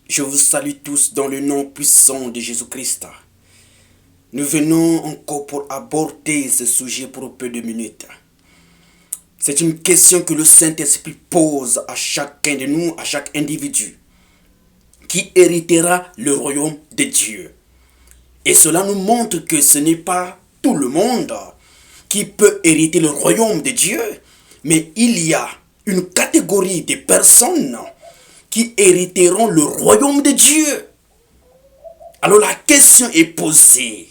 Je vous salue tous dans le nom puissant de Jésus-Christ. Nous venons encore pour aborder ce sujet pour peu de minutes. C'est une question que le Saint-Esprit pose à chacun de nous, à chaque individu, qui héritera le royaume de Dieu. Et cela nous montre que ce n'est pas tout le monde qui peut hériter le royaume de Dieu, mais il y a une catégorie de personnes qui hériteront le royaume de Dieu. Alors la question est posée.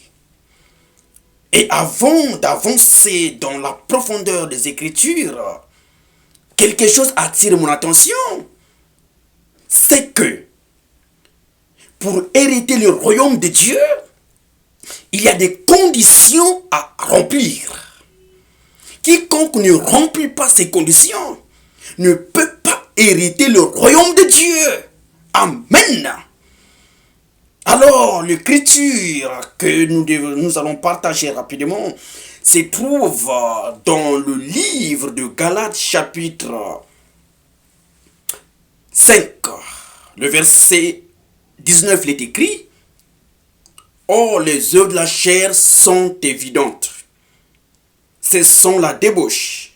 Et avant d'avancer dans la profondeur des Écritures, quelque chose attire mon attention. C'est que pour hériter le royaume de Dieu, il y a des conditions à remplir. Quiconque ne remplit pas ces conditions ne peut pas hériter le royaume de Dieu. Amen. Alors, l'écriture que nous allons partager rapidement se trouve dans le livre de Galates chapitre 5. Le verset 19 il est écrit: Or, les œuvres de la chair sont évidentes. Ce sont la débauche,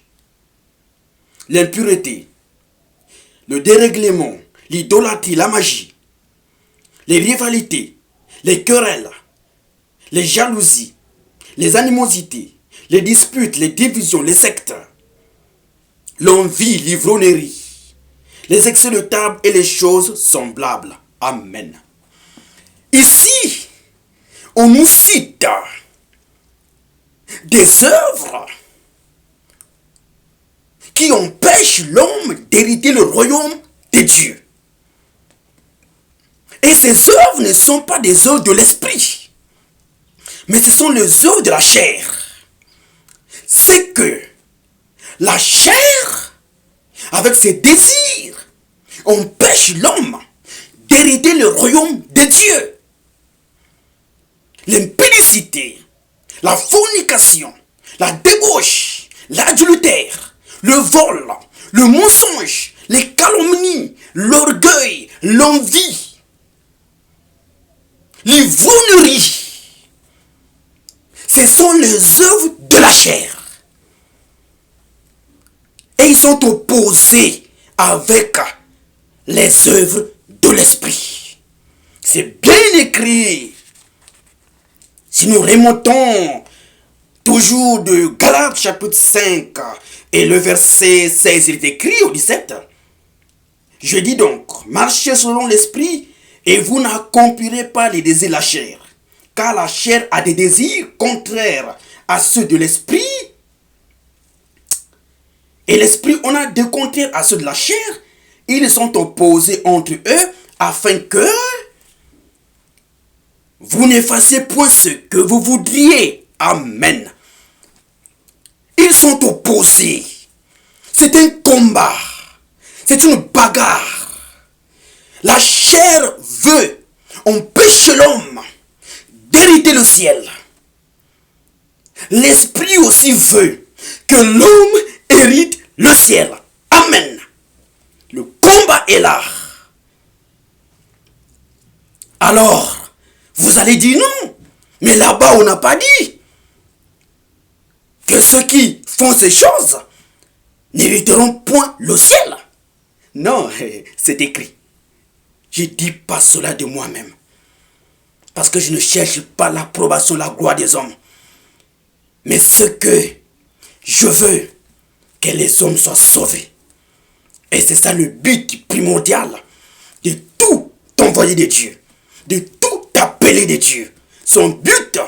l'impureté, le dérèglement, l'idolâtrie, la magie, les rivalités, les querelles, les jalousies, les animosités, les disputes, les divisions, les sectes, l'envie, l'ivrognerie, les excès de table et les choses semblables. Amen. Ici, on nous cite des œuvres qui empêchent l'homme d'hériter le royaume de Dieu. Et ces œuvres ne sont pas des œuvres de l'esprit, mais ce sont les œuvres de la chair. C'est que la chair, avec ses désirs, empêche l'homme d'hériter le royaume de Dieu. L'impudicité, la fornication, la débauche, l'adultère, le vol, le mensonge, les calomnies, l'orgueil, l'envie, l'ivrognerie, ce sont les œuvres de la chair. Et ils sont opposés avec les œuvres de l'esprit. C'est bien écrit. Si nous remontons toujours de Galates chapitre 5 et le verset 16, il est écrit au 17. Je dis donc, marchez selon l'esprit et vous n'accomplirez pas les désirs de la chair. Car la chair a des désirs contraires à ceux de l'esprit. Et l'esprit, on a des contraires à ceux de la chair. Ils sont opposés entre eux afin que vous n'effaciez point ce que vous voudriez. Amen. Ils sont opposés. C'est un combat. C'est une bagarre. La chair veut empêcher l'homme d'hériter le ciel. L'esprit aussi veut que l'homme hérite le ciel. Amen. Le combat est là. Alors, vous allez dire non. Mais là-bas, on n'a pas dit que ceux qui font ces choses n'hériteront point le ciel. Non, c'est écrit. Je ne dis pas cela de moi-même. Parce que je ne cherche pas l'approbation, la gloire des hommes. Mais ce que je veux, que les hommes soient sauvés. Et c'est ça le but primordial de tout envoyé de Dieu. De tout appelé de Dieu. Son but,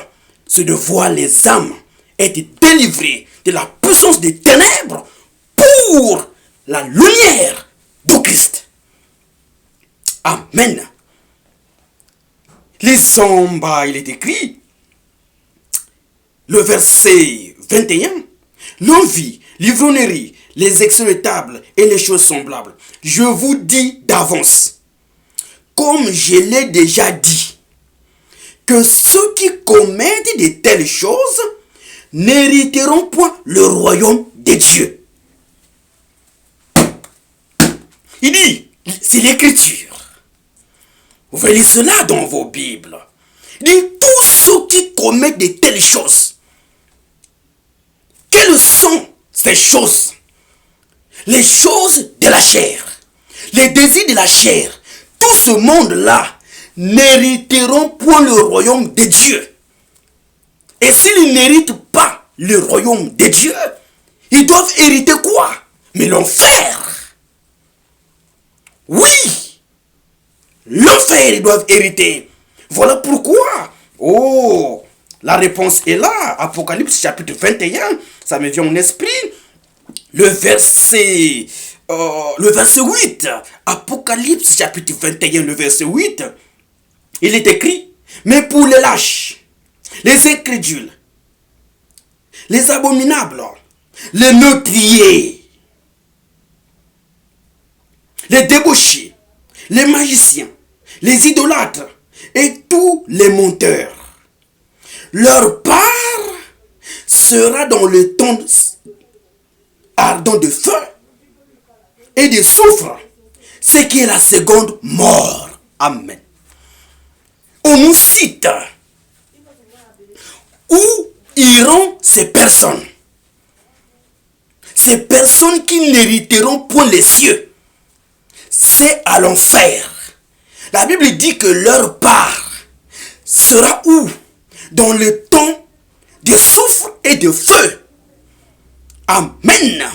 c'est de voir les âmes être délivrées de la puissance des ténèbres pour la lumière de Christ. Amen. Lisons, il est écrit, le verset 21, l'envie, l'ivrognerie, les excès de table et les choses semblables. Je vous dis d'avance, comme je l'ai déjà dit, que ceux qui commettent de telles choses n'hériteront point le royaume de Dieu. Il dit, c'est l'écriture. Voyez cela dans vos Bibles. Il dit, tous ceux qui commettent de telles choses. Quelles sont ces choses? Les choses de la chair. Les désirs de la chair. Tout ce monde-là n'hériteront point le royaume de Dieu. Et s'ils n'héritent pas le royaume de Dieu, ils doivent hériter quoi? Mais l'enfer. Oui, l'enfer, ils doivent hériter. Voilà pourquoi. Oh, la réponse est là. Apocalypse chapitre 21, ça me vient en esprit. Le verset 8. Apocalypse chapitre 21, le verset 8. Il est écrit, mais pour les lâches, les incrédules, les abominables, les meurtriers, les débauchés, les magiciens, les idolâtres et tous les menteurs, leur part sera dans le temps ardent de feu et de soufre, ce qui est la seconde mort. Amen. On nous cite où iront ces personnes. Ces personnes qui n'hériteront point les cieux. C'est à l'enfer. La Bible dit que leur part sera où? Dans le temps de soufre et de feu. Amen.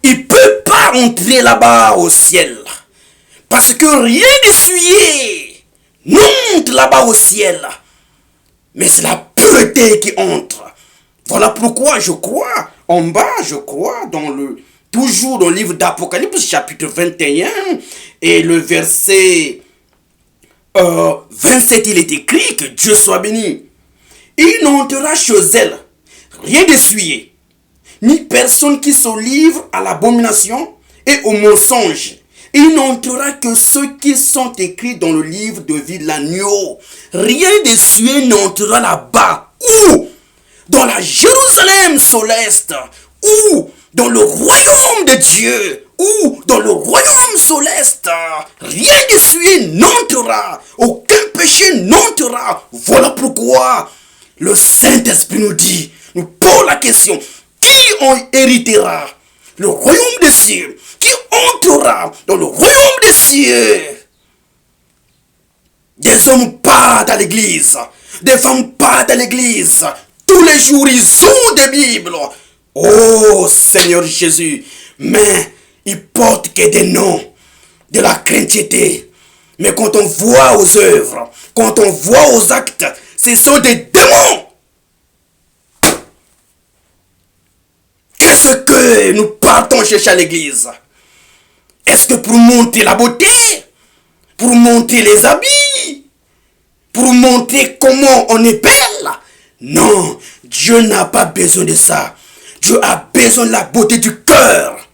Il ne peut pas entrer là-bas au ciel. Parce que rien d'essuyé n'entre là-bas au ciel. Mais c'est la pureté qui entre. Voilà pourquoi je crois, en bas, je crois, toujours dans le livre d'Apocalypse, chapitre 21, et le verset 27, il est écrit que Dieu soit béni. Il n'entrera chez elle rien d'essuyé, ni personne qui se livre à l'abomination et au mensonge. Il n'entrera que ceux qui sont écrits dans le livre de vie de l'agneau. Rien d'essuyé n'entrera là-bas. Où? Dans la Jérusalem céleste. Où? Dans le royaume de Dieu. Où? Dans le royaume céleste. Rien d'essuyé n'entrera. Aucun péché n'entrera. Voilà pourquoi le Saint-Esprit nous dit, nous pose la question, qui en héritera le royaume des cieux? Qui entrera dans le royaume des cieux? Des hommes partent à l'église, des femmes partent à l'église. Tous les jours, ils ont des Bibles. Oh Seigneur Jésus, mais ils portent que des noms, de la craintivité. Mais quand on voit aux œuvres, quand on voit aux actes, ce sont des démons. Qu'est-ce que nous partons chercher à l'église? Est-ce que pour montrer la beauté? Pour montrer les habits? Pour montrer comment on est belle? Non, Dieu n'a pas besoin de ça. Dieu a besoin de la beauté du cœur.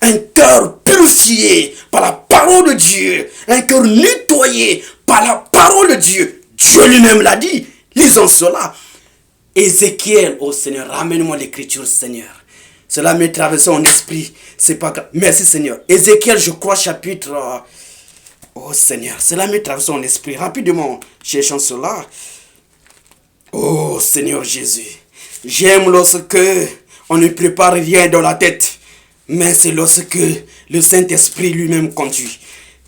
Un cœur purifié par la parole de Dieu. Un cœur nettoyé par la parole de Dieu. Dieu lui-même l'a dit. Lisons cela. Ézéchiel, oh Seigneur, ramène-moi l'écriture, Seigneur. Cela m'est traversé en esprit. C'est pas grave. Merci Seigneur. Ézéchiel, je crois, chapitre... Oh Seigneur, cela m'est traversé en esprit. Rapidement, cherchons cela. Oh Seigneur Jésus. J'aime lorsque on ne prépare rien dans la tête. Mais c'est lorsque le Saint-Esprit lui-même conduit.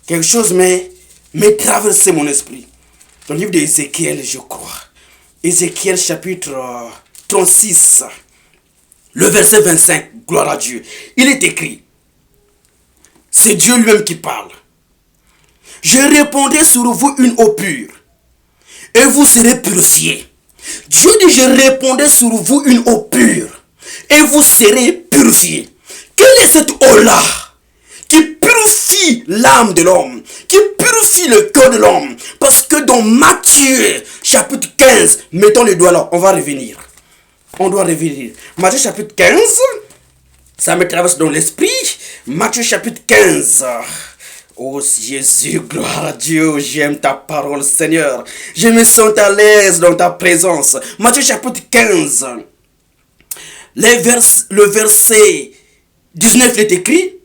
Quelque chose m'est traversé mon esprit. Dans le livre d'Ézéchiel, je crois. Ézéchiel, chapitre 36. Le verset 25, gloire à Dieu. Il est écrit, c'est Dieu lui-même qui parle. Je répandrai sur vous une eau pure, et vous serez purifiés. Dieu dit, je répandrai sur vous une eau pure, et vous serez purifiés. Quelle est cette eau-là qui purifie l'âme de l'homme, qui purifie le cœur de l'homme? Parce que dans Matthieu, chapitre 15, mettons le doigt là, on va revenir. On doit revenir. Matthieu chapitre 15, ça me traverse dans l'esprit. Matthieu chapitre 15. Oh Jésus, gloire à Dieu, j'aime ta parole Seigneur. Je me sens à l'aise dans ta présence. Matthieu chapitre 15. Le verset 19 est écrit,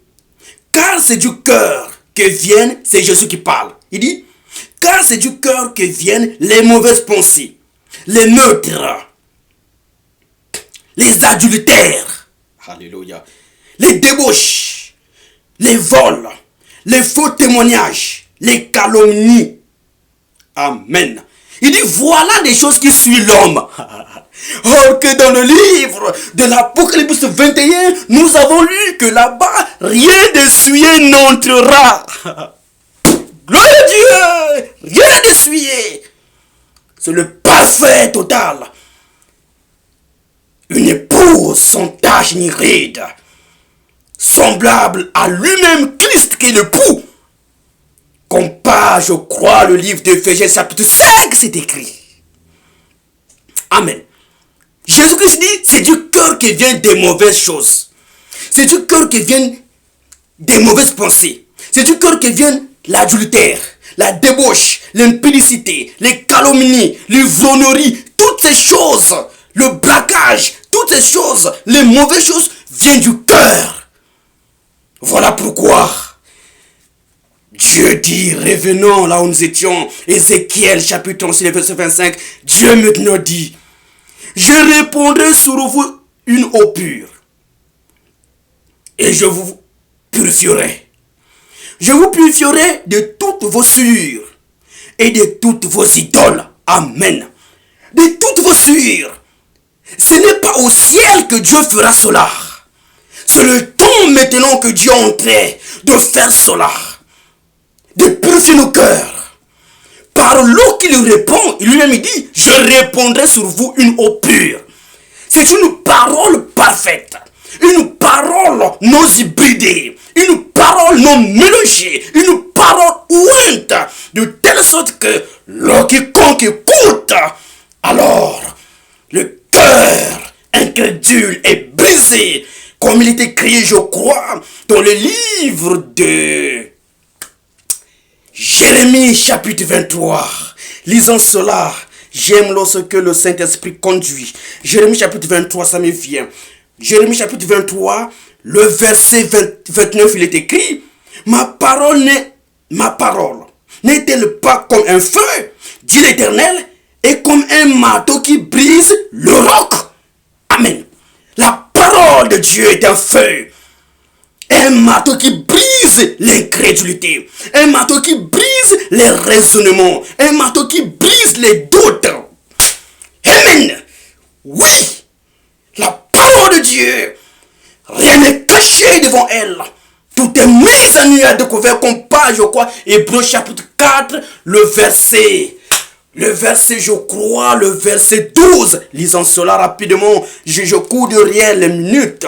car c'est du cœur que viennent, c'est Jésus qui parle. Il dit, Car c'est du cœur que viennent les mauvaises pensées, les meurtres, les adultères, alléluia, les débauches, les vols, les faux témoignages, les calomnies. Amen. Il dit, voilà des choses qui suivent l'homme. Or que dans le livre de l'Apocalypse 21, nous avons lu que là-bas, rien de souillé n'entrera. Gloire à Dieu, rien de souillé. C'est le parfait total. Une épouse sans tache ni ride, semblable à lui-même Christ qui est l'époux. Comme pas, je crois, le livre d'Éphésiens chapitre 5, c'est écrit. Amen. Jésus-Christ dit, c'est du cœur qui vient des mauvaises choses. C'est du cœur qui vient des mauvaises pensées. C'est du cœur qui vient l'adultère, la débauche, l'impudicité, les calomnies, l'ivrognerie, toutes ces choses, le braquage, toutes ces choses, les mauvaises choses viennent du cœur. Voilà pourquoi Dieu dit, revenons là où nous étions, Ézéchiel chapitre 36, verset 25, Dieu maintenant dit, je répandrai sur vous une eau pure, et je vous purifierai. Je vous purifierai de toutes vos souillures, et de toutes vos idoles. Amen. De toutes vos souillures. Ce n'est pas au ciel que Dieu fera cela. C'est le temps maintenant que Dieu est en train de faire cela. De purifier nos cœurs. Par l'eau qu'il répond, il lui-même dit, je répondrai sur vous une eau pure. C'est une parole parfaite. Une parole non hybridée. Une parole non mélangée. Une parole ouïe. De telle sorte que quiconque écoute, alors le cœur incrédule est brisé. Comme il est écrit, je crois, dans le livre de Jérémie chapitre 23. Lisons cela. J'aime lorsque le Saint-Esprit conduit. Jérémie chapitre 23, ça me vient. Jérémie chapitre 23, le verset 29, il est écrit, ma parole n'est-elle pas comme un feu, dit l'Éternel, et comme un marteau qui brise le roc. Amen. La parole de Dieu est un feu. Un marteau qui brise l'incrédulité. Un marteau qui brise les raisonnements. Un marteau qui brise les doutes. Amen. Oui. La parole de Dieu. Rien n'est caché devant elle. Tout est mis à nu à découvert comme pas, je crois, Hébreux chapitre 4, le verset, je crois, le verset 12. Lisons cela rapidement. Je cours derrière les minutes.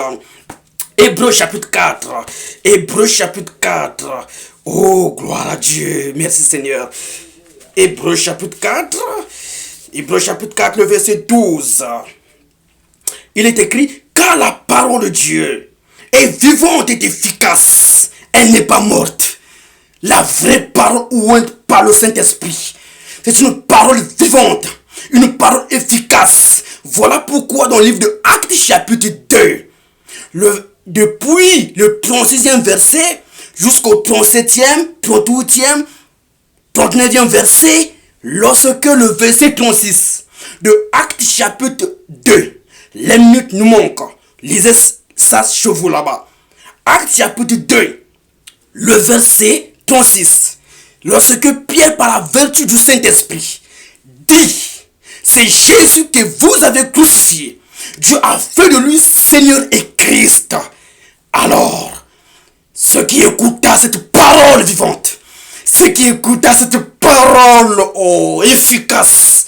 Hébreux chapitre 4. Hébreux chapitre 4. Oh, gloire à Dieu. Merci Seigneur. Hébreux chapitre 4. Hébreux chapitre 4, le verset 12. Il est écrit, car la parole de Dieu est vivante et efficace. Elle n'est pas morte. La vraie parole ouïe par le Saint-Esprit. C'est une parole vivante. Une parole efficace. Voilà pourquoi dans le livre de Actes chapitre 2, depuis le 36e verset jusqu'au 37e, 38e, 39e verset, lorsque le verset 36 de Actes chapitre 2, les minutes nous manquent. Lisez ça chez vous là-bas. Actes chapitre 2, le verset 36. Lorsque Pierre, par la vertu du Saint-Esprit, dit, c'est Jésus que vous avez crucifié. Dieu a fait de lui Seigneur et Christ. Alors, ceux qui écoutaient cette parole vivante, ceux qui écoutaient cette parole efficace,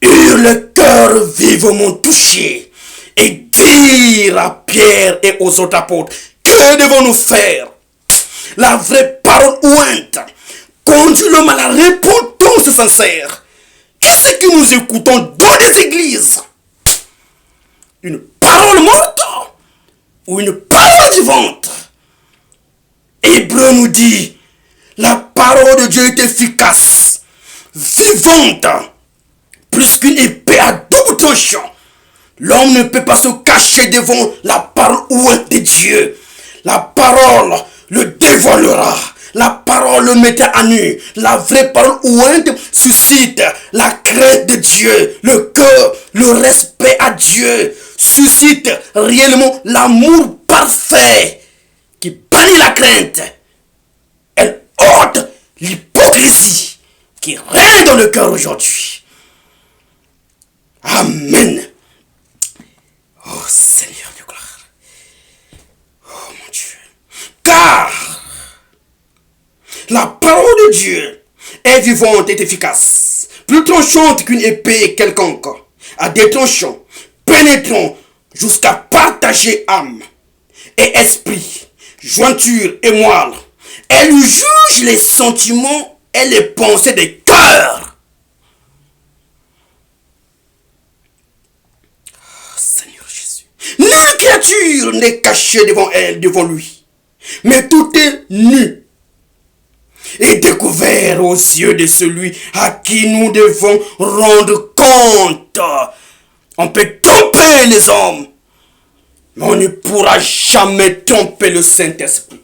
eurent le cœur vivement touché et dirent à Pierre et aux autres apôtres, que devons-nous faire? La vraie parole ouïe conduit l'homme à la repentance sincère. Qu'est-ce que nous écoutons dans les églises? Une parole morte ou une parole vivante? Hébreu nous dit, la parole de Dieu est efficace, vivante, plus qu'une épée à double tranchant. L'homme ne peut pas se cacher devant la parole ouïe de Dieu. La parole le dévoilera. La parole le mettait à nu. La vraie parole ointe suscite la crainte de Dieu, le cœur, le respect à Dieu, suscite réellement l'amour parfait qui bannit la crainte. Elle ôte l'hypocrisie qui règne dans le cœur aujourd'hui. Amen. Oh Seigneur de gloire. Oh mon Dieu. Car la parole de Dieu est vivante et efficace, plus tranchante qu'une épée quelconque, à des tranchants, pénétrant jusqu'à partager âme et esprit, jointure et moelle. Elle juge les sentiments et les pensées des cœurs. Oh, Seigneur Jésus. Nulle créature n'est cachée devant elle, devant lui, mais tout est nu et découvert aux yeux de celui à qui nous devons rendre compte. On peut tromper les hommes, mais on ne pourra jamais tromper le Saint-Esprit.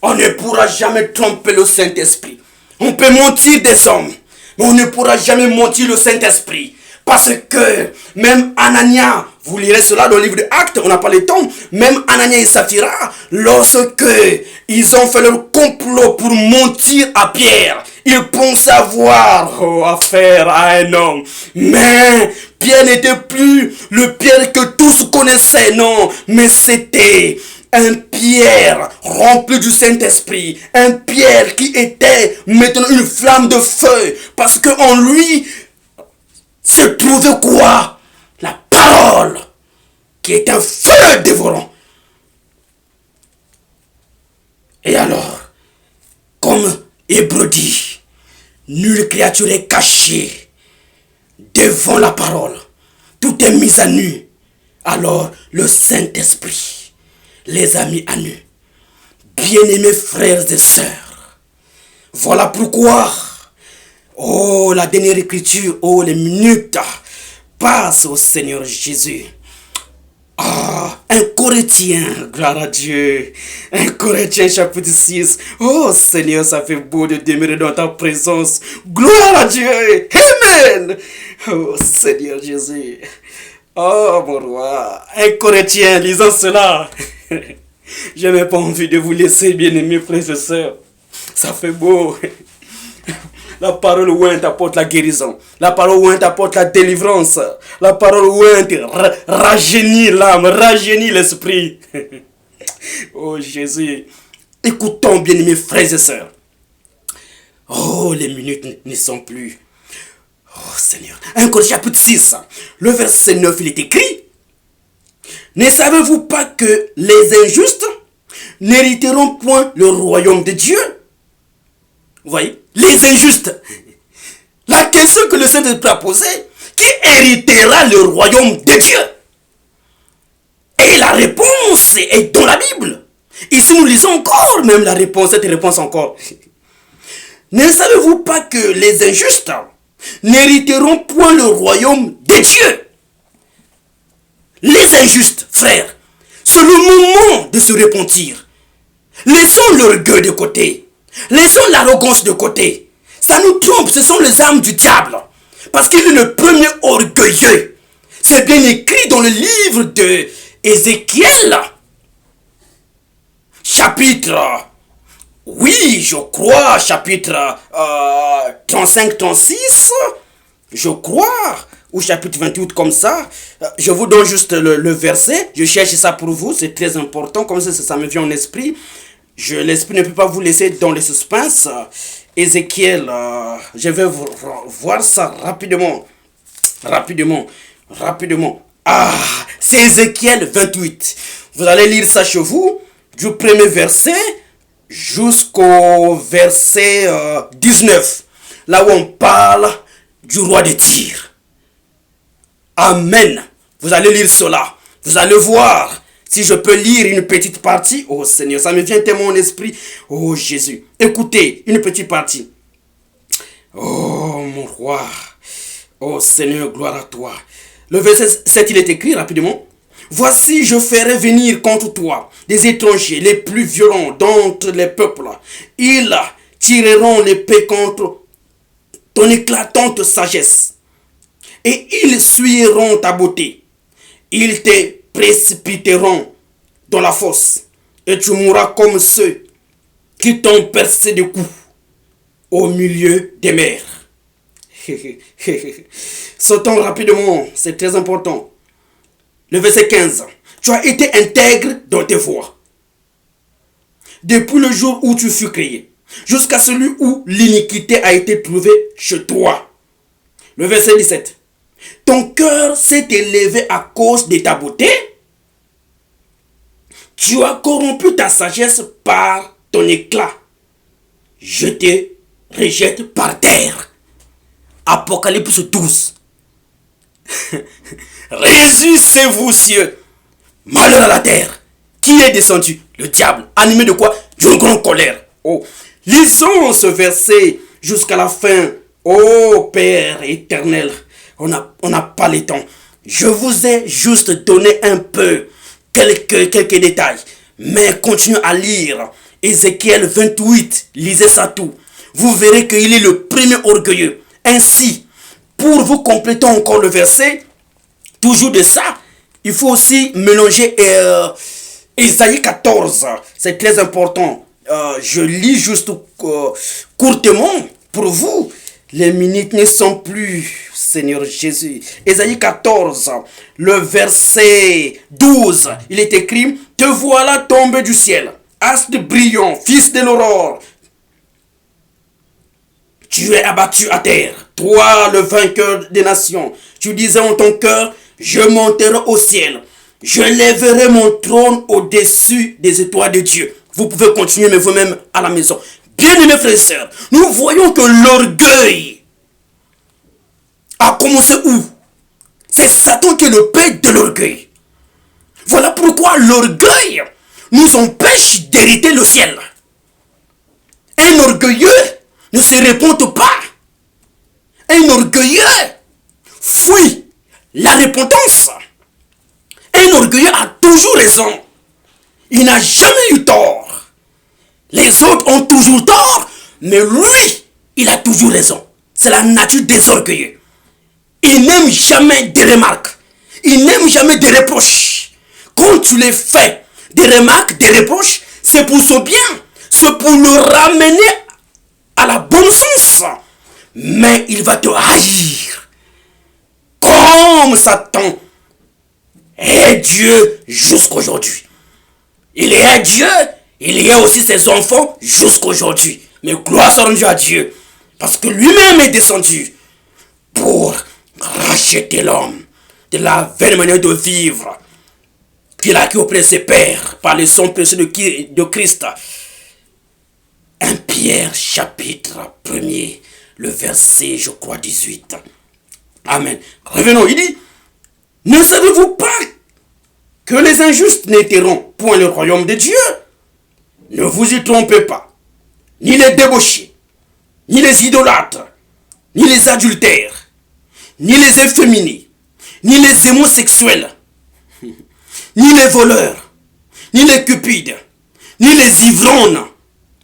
On ne pourra jamais tromper le Saint-Esprit. On peut mentir des hommes, mais on ne pourra jamais mentir le Saint-Esprit. Parce que même Anania, vous lirez cela dans le livre de Actes, on n'a pas le temps, même Anania et Saphira, lorsque ils ont fait leur complot pour mentir à Pierre, ils pensaient avoir affaire à un homme. Mais Pierre n'était plus le Pierre que tous connaissaient, non, mais c'était un Pierre rempli du Saint-Esprit, un Pierre qui était maintenant une flamme de feu, parce qu'en lui se trouvait quoi? La parole, qui est un feu dévorant. Et alors, comme Hébreu dit, nulle créature est cachée devant la parole. Tout est mis à nu. Alors, le Saint-Esprit les a mis à nu. Bien-aimés frères et sœurs, voilà pourquoi, oh, la dernière écriture, oh, les minutes passent au Seigneur Jésus. Ah, 1 Corinthiens, gloire à Dieu. 1 Corinthiens chapitre 6. Oh Seigneur, ça fait beau de demeurer dans ta présence. Gloire à Dieu. Amen. Oh Seigneur Jésus. Oh mon roi. 1 Corinthiens, lisons cela. Je n'ai pas envie de vous laisser, bien-aimés frères et sœurs. Ça fait beau. La parole ointe apporte la guérison. La parole ointe apporte la délivrance. La parole ointe rajeunit l'âme, rajeunit l'esprit. Oh Jésus. Écoutons, bien-aimés frères et sœurs. Oh, les minutes ne sont plus. Oh Seigneur. 1 Corinthiens chapitre 6. Le verset 9, il est écrit. Ne savez-vous pas que les injustes n'hériteront point le royaume de Dieu? Vous voyez, les injustes. La question que le Saint-Esprit a posée, qui héritera le royaume de Dieu? Et la réponse est dans la Bible. Ici, nous lisons encore même la réponse, cette réponse encore. Ne savez-vous pas que les injustes n'hériteront point le royaume de Dieu? Les injustes, frères, c'est le moment de se repentir. Laissons l'orgueil de côté. Laissons l'arrogance de côté. Ça nous trompe, ce sont les armes du diable. Parce qu'il est le premier orgueilleux. C'est bien écrit dans le livre de Ézéchiel. Chapitre, oui, je crois, chapitre 35-36, je crois, ou chapitre 28 comme ça. Je vous donne juste le verset. Je cherche ça pour vous, c'est très important, comme ça me vient en esprit. L'esprit ne peut pas vous laisser dans le suspense. Ézéchiel, je vais voir ça rapidement. Ah, c'est Ézéchiel 28. Vous allez lire ça chez vous, du premier verset jusqu'au verset 19. Là où on parle du roi de Tyr. Amen. Vous allez lire cela. Vous allez voir. Si je peux lire une petite partie, oh Seigneur, ça me vient tellement en esprit. Oh Jésus, écoutez, une petite partie. Oh mon roi, oh Seigneur, gloire à toi. Le verset 7, il est écrit rapidement. Voici, je ferai venir contre toi des étrangers les plus violents d'entre les peuples. Ils tireront l'épée contre ton éclatante sagesse. Et ils suivront ta beauté. Ils te précipiteront dans la fosse. Et tu mourras comme ceux qui t'ont percé de coups au milieu des mers. Sautons rapidement, c'est très important. Le verset 15. Tu as été intègre dans tes voies. Depuis le jour où tu fus créé, jusqu'à celui où l'iniquité a été trouvée chez toi. Le verset 17. Ton cœur s'est élevé à cause de ta beauté. Tu as corrompu ta sagesse par ton éclat. Je te rejette par terre. Apocalypse 12. Réjouissez-vous, cieux. Malheur à la terre. Qui est descendu? Le diable. Animé de quoi? D'une grande colère. Oh, lisons ce verset jusqu'à la fin. Oh Père éternel, on n'a pas le temps. Je vous ai juste donné un peu, quelques détails. Mais continuez à lire. Ézéchiel 28, lisez ça tout. Vous verrez qu'il est le premier orgueilleux. Ainsi, pour vous compléter encore le verset, toujours de ça, il faut aussi mélanger Ésaïe 14. C'est très important. Je lis juste courtement pour vous. Les minutes ne sont plus, Seigneur Jésus. Ésaïe 14, le verset 12, il est écrit: te voilà tombé du ciel, astre brillant, fils de l'aurore. Tu es abattu à terre, toi le vainqueur des nations. Tu disais en ton cœur: je monterai au ciel, je lèverai mon trône au-dessus des étoiles de Dieu. Vous pouvez continuer, mais vous-même à la maison. Bien-aimés frères et sœurs, nous voyons que l'orgueil a commencé où? C'est Satan qui est le père de l'orgueil. Voilà pourquoi l'orgueil nous empêche d'hériter le ciel. Un orgueilleux ne se répond pas. Un orgueilleux fuit la repentance. Un orgueilleux a toujours raison. Il n'a jamais eu tort. Les autres ont toujours tort, mais lui, il a toujours raison. C'est la nature des orgueilleux. Il n'aime jamais des remarques. Il n'aime jamais des reproches. Quand tu les fais des remarques, des reproches, c'est pour son bien. C'est pour le ramener à la bonne sens. Mais il va te haïr. Comme Satan est Dieu jusqu'aujourd'hui. Il est Dieu. Il y a aussi ses enfants jusqu'aujourd'hui. Mais gloire soit rendue à Dieu. Parce que lui-même est descendu pour racheter l'homme de la vaine manière de vivre qu'il a acquis auprès de ses pères par le sang précieux de Christ. 1 Pierre chapitre 1er, le verset, je crois, 18. Amen. Revenons, il dit: ne savez-vous pas que les injustes n'hériteront point le royaume de Dieu? Ne vous y trompez pas. Ni les débauchés, ni les idolâtres, ni les adultères, ni les efféminés, ni les homosexuels, ni les voleurs, ni les cupides, ni les ivrognes,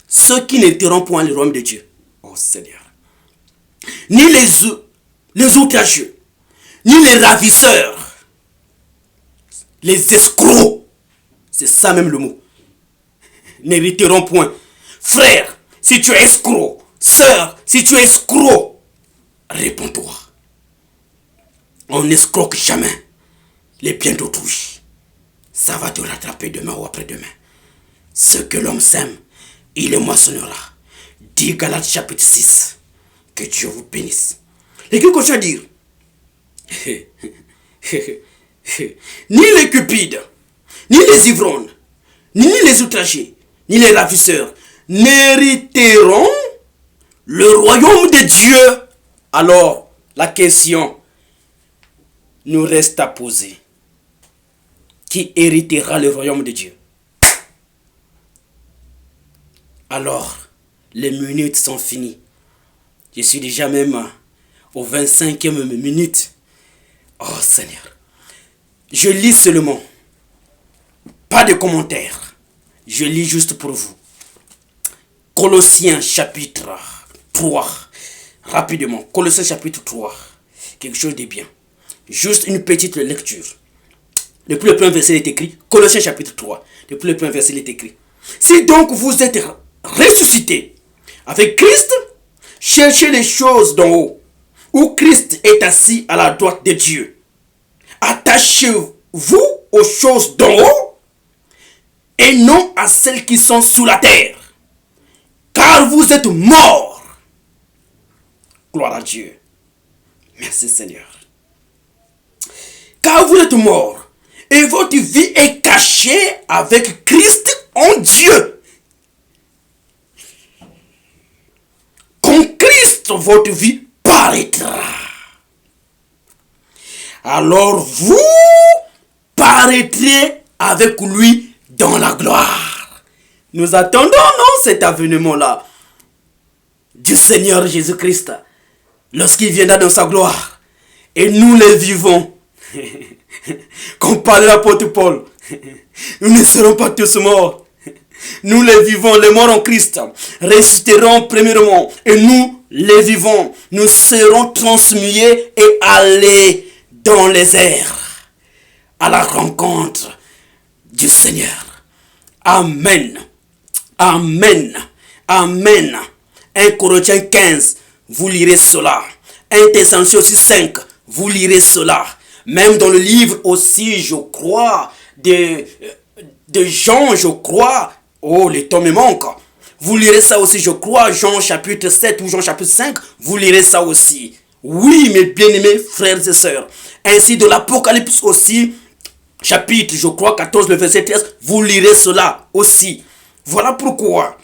ceux qui n'hériteront point le royaume de Dieu. Oh Seigneur. Ni les outrageux, ni les ravisseurs, les escrocs, c'est ça même le mot, n'hériteront point. Frère, si tu es escroc, sœur, si tu es escroc, réponds-toi. On n'escroque jamais les biens d'autrui. Ça va te rattraper demain ou après-demain. Ce que l'homme sème, il le moissonnera. Dit Galates chapitre 6. Que Dieu vous bénisse. Et que continue à dire? Ni les cupides, ni les ivrognes, ni les outragés, ni les ravisseurs n'hériteront le royaume de Dieu. Alors, la question nous reste à poser. Qui héritera le royaume de Dieu? Alors, les minutes sont finies. Je suis déjà même au 25e minute. Oh Seigneur. Je lis seulement Pas de commentaires. Je lis juste pour vous. Colossiens chapitre 3. Rapidement. Colossiens chapitre 3. Quelque chose de bien. Juste une petite lecture. Depuis le premier verset, il est écrit. Colossiens chapitre 3. Depuis le premier verset, il est écrit. Si donc vous êtes ressuscités avec Christ, cherchez les choses d'en haut, où Christ est assis à la droite de Dieu. Attachez-vous aux choses d'en haut et non à celles qui sont sous la terre. Car vous êtes morts. Gloire à Dieu. Merci Seigneur. Car vous êtes morts et votre vie est cachée avec Christ en Dieu. Quand Christ, votre vie, paraîtra, alors vous paraîtrez avec lui dans la gloire. Nous attendons, non, cet avènement-là du Seigneur Jésus-Christ lorsqu'il viendra dans sa gloire. Et nous les vivons. Comme parle l'apôtre Paul, nous ne serons pas tous morts. Nous les vivons, les morts en Christ, ressusciteront premièrement. Et nous, les vivants, nous serons transmués et allés dans les airs à la rencontre du Seigneur. Amen. Amen. Amen. 1 Corinthiens 15, vous lirez cela. 1 Thessaloniciens aussi 5, vous lirez cela. Même dans le livre aussi, je crois, de Jean, je crois. Oh, les tomes me manquent. Vous lirez ça aussi, je crois, Jean chapitre 7 ou Jean chapitre 5, vous lirez ça aussi. Oui, mes bien-aimés frères et sœurs. Ainsi, de l'Apocalypse aussi, chapitre, je crois, 14, le verset 13, vous lirez cela aussi. Voilà pourquoi.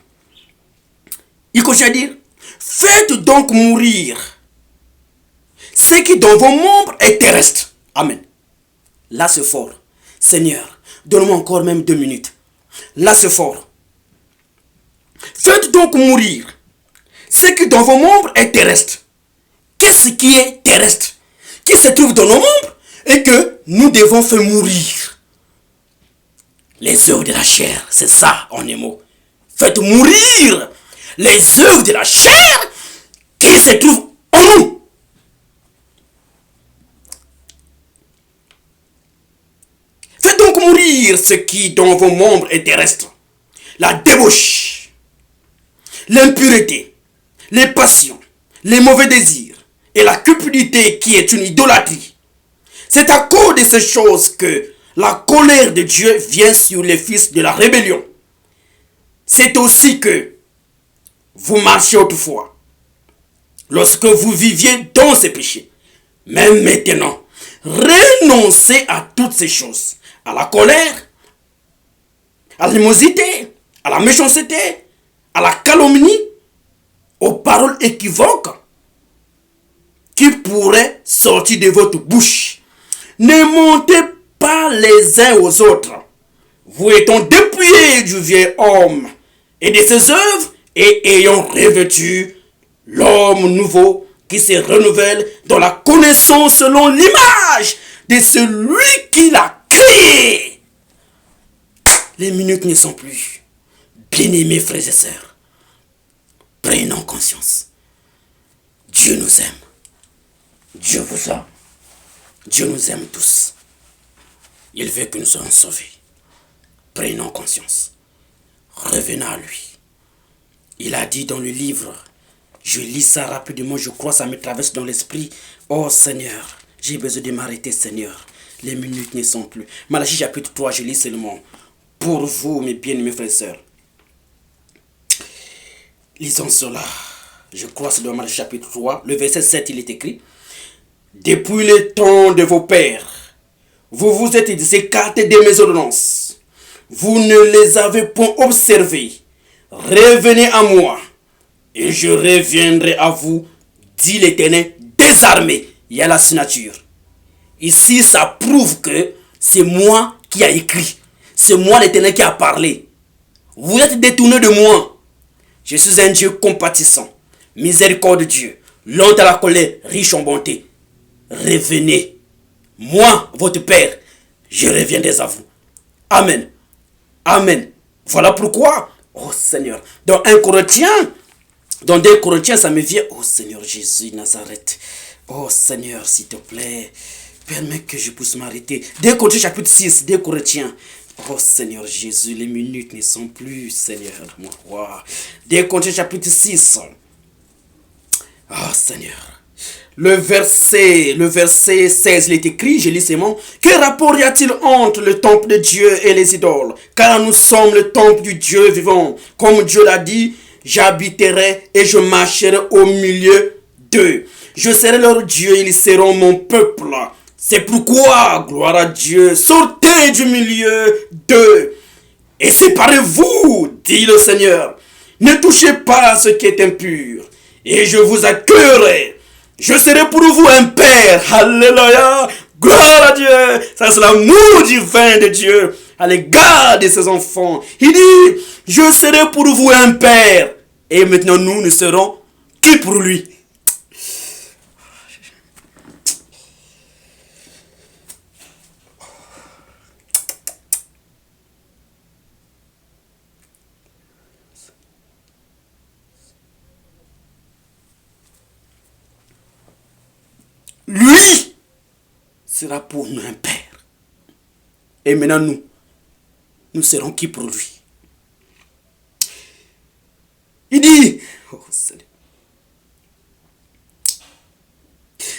Il continue à dire, faites donc mourir ce qui dans vos membres est terrestre. Amen. Là, c'est fort. Seigneur, donne-moi encore même 2 minutes. Là, c'est fort. Faites donc mourir ce qui dans vos membres est terrestre. Qu'est-ce qui est terrestre? Qui se trouve dans nos membres et que nous devons faire mourir. Les œuvres de la chair, c'est ça en un mot. Faites mourir les œuvres de la chair qui se trouvent en nous. Faites donc mourir ce qui dans vos membres est terrestre. La débauche, l'impureté, les passions, les mauvais désirs et la cupidité qui est une idolâtrie. C'est à cause de ces choses que la colère de Dieu vient sur les fils de la rébellion. C'est aussi que vous marchiez autrefois, lorsque vous viviez dans ces péchés. Même maintenant, renoncez à toutes ces choses. À la colère, à l'animosité, à la méchanceté, à la calomnie, aux paroles équivoques qui pourraient sortir de votre bouche. Ne montez pas les uns aux autres, vous étant dépouillés du vieil homme et de ses œuvres et ayant revêtu l'homme nouveau qui se renouvelle dans la connaissance selon l'image de celui qui l'a créé. Les minutes ne sont plus. Bien-aimés frères et sœurs, prenons conscience. Dieu nous aime. Dieu vous aime. Dieu nous aime tous. Il veut que nous soyons sauvés. Prenons conscience. Revenons à lui. Il a dit dans le livre, je lis ça rapidement, je crois que ça me traverse dans l'esprit. Oh Seigneur, j'ai besoin de m'arrêter Seigneur. Les minutes ne sont plus. Malachie chapitre 3, je lis seulement. Pour vous, mes bien-aimés frères et sœurs. Lisons cela. Je crois que c'est dans Malachie chapitre 3. Le verset 7, il est écrit. Depuis le temps de vos pères, vous vous êtes écartés de mes ordonnances. Vous ne les avez point observées. Revenez à moi, et je reviendrai à vous, dit l'Éternel des armées. Il y a la signature. Ici, ça prouve que c'est moi qui a écrit. C'est moi l'Éternel qui a parlé. Vous êtes détournés de moi. Je suis un Dieu compatissant, miséricorde de Dieu, lent à la colère, riche en bonté. Revenez. Moi, votre Père, je reviendrai à vous. Amen. Amen. Voilà pourquoi, oh Seigneur, dans 1 Corinthiens, dans 2 Corinthiens, ça me vient, oh Seigneur Jésus Nazareth, oh Seigneur, s'il te plaît, permets que je puisse m'arrêter. 2 Corinthiens chapitre 6, 2 Corinthiens. Oh Seigneur Jésus, les minutes ne sont plus, Seigneur, mon roi. 2 Corinthiens chapitre 6. Oh Seigneur. Le verset 16, il est écrit, je lis ces mots. Quel rapport y a-t-il entre le temple de Dieu et les idoles? Car nous sommes le temple du Dieu vivant. Comme Dieu l'a dit, j'habiterai et je marcherai au milieu d'eux. Je serai leur Dieu, ils seront mon peuple. C'est pourquoi, gloire à Dieu, sortez du milieu d'eux et séparez-vous, dit le Seigneur. Ne touchez pas à ce qui est impur et je vous accueillerai. Je serai pour vous un père. Alléluia. Gloire à Dieu. Ça, c'est l'amour divin de Dieu à l'égard de ses enfants. Il dit, je serai pour vous un père. Et maintenant, nous serons qui pour lui? Lui sera pour nous un père. Et maintenant nous serons qui pour lui? Il dit, oh Seigneur,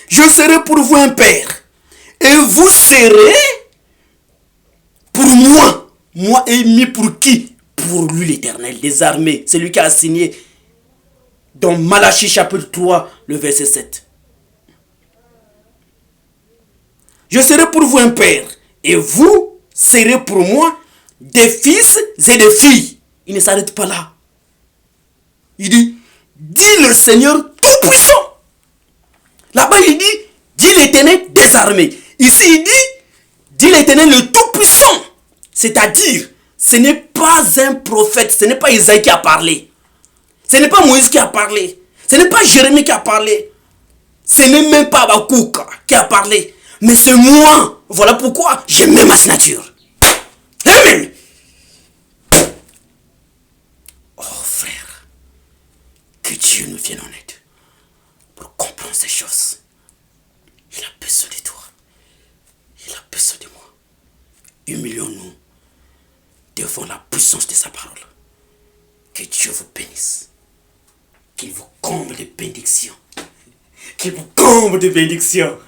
je serai pour vous un père. Et vous serez pour moi. Moi aimé pour qui? Pour lui l'Éternel des armées. C'est lui qui a signé dans Malachie chapitre 3, le verset 7. Je serai pour vous un père, et vous serez pour moi des fils et des filles. Il ne s'arrête pas là. Il dit le Seigneur Tout-Puissant. Là-bas, il dit l'Éternel des armées. Ici, il dit l'Éternel le Tout-Puissant. C'est-à-dire, ce n'est pas un prophète, ce n'est pas Isaïe qui a parlé. Ce n'est pas Moïse qui a parlé. Ce n'est pas Jérémie qui a parlé. Ce n'est même pas Habakkuk qui a parlé. Mais c'est moi. Voilà pourquoi j'ai même ma signature. Amen. Oh frère, que Dieu nous vienne en aide pour comprendre ces choses. Il a besoin de toi. Il a besoin de moi. Humilions-nous devant la puissance de sa parole. Que Dieu vous bénisse. Qu'il vous comble de bénédictions. Qu'il vous comble de bénédictions.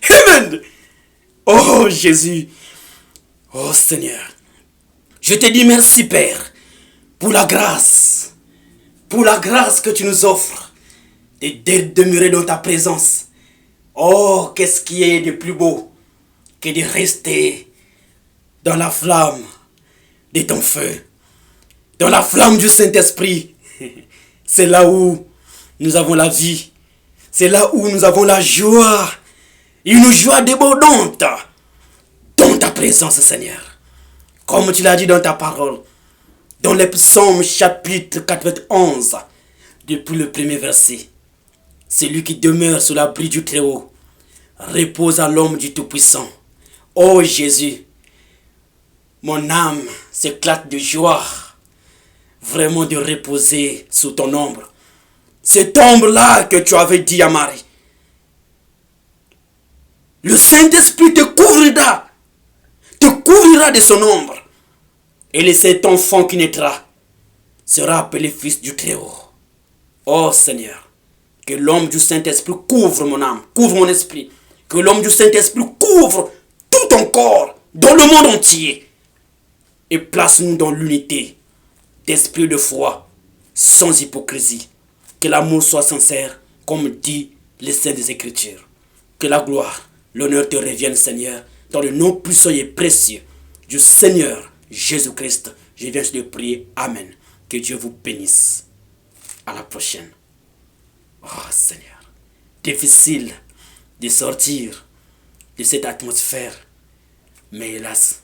Amen. Oh Jésus. Oh Seigneur. Je te dis merci Père pour la grâce. Pour la grâce que tu nous offres de demeurer dans ta présence. Oh, qu'est-ce qui est de plus beau que de rester dans la flamme de ton feu. Dans la flamme du Saint-Esprit. C'est là où nous avons la vie. C'est là où nous avons la joie. Une joie débordante dans ta présence, Seigneur. Comme tu l'as dit dans ta parole, dans les psaumes chapitre 91, depuis le premier verset. Celui qui demeure sous l'abri du Très-Haut repose à l'ombre du Tout-Puissant. Oh Jésus, mon âme s'éclate de joie, vraiment de reposer sous ton ombre. Cette ombre-là que tu avais dit à Marie. Le Saint-Esprit te couvrira de son ombre. Et cet enfant qui naîtra sera appelé fils du Très-Haut. Oh Seigneur, que l'ombre du Saint-Esprit couvre mon âme, couvre mon esprit. Que l'ombre du Saint-Esprit couvre tout ton corps, dans le monde entier. Et place-nous dans l'unité d'esprit de foi, sans hypocrisie. Que l'amour soit sincère, comme dit les saints des Écritures. Que la gloire, l'honneur te revienne, Seigneur, dans le nom puissant et précieux du Seigneur Jésus-Christ. Je viens de prier. Amen. Que Dieu vous bénisse. À la prochaine. Oh Seigneur, difficile de sortir de cette atmosphère. Mais hélas,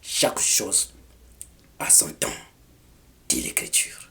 chaque chose a son temps, dit l'Écriture.